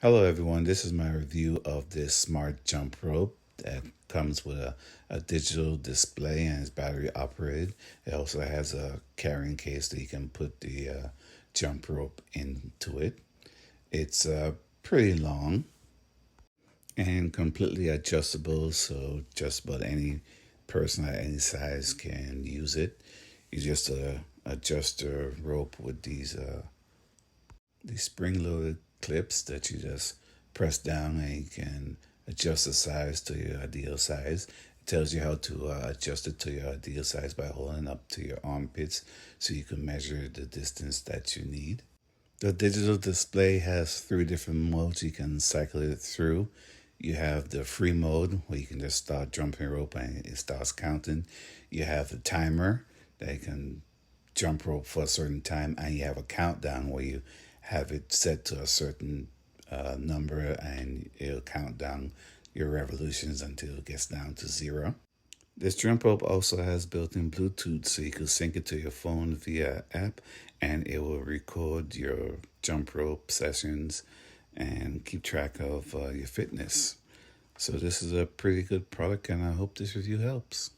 Hello everyone, this is my review of this smart jump rope that comes with a digital display and is battery operated. It also has a carrying case that you can put the jump rope into it. It's pretty long and completely adjustable, so just about any person at any size can use it. You just adjust the rope with these spring-loaded clips that you just press down, and you can adjust the size to your ideal size. It tells you how to adjust it to your ideal size by holding up to your armpits so you can measure the distance that you need. The digital display has three different modes you can cycle it through. You have the free mode where you can just start jumping rope and it starts counting. You have the timer that you can jump rope for a certain time, and you have a countdown where you have it set to a certain number and it'll count down your revolutions until it gets down to zero. This jump rope also has built-in Bluetooth, so you can sync it to your phone via app, and it will record your jump rope sessions and keep track of your fitness. So this is a pretty good product, and I hope this review helps.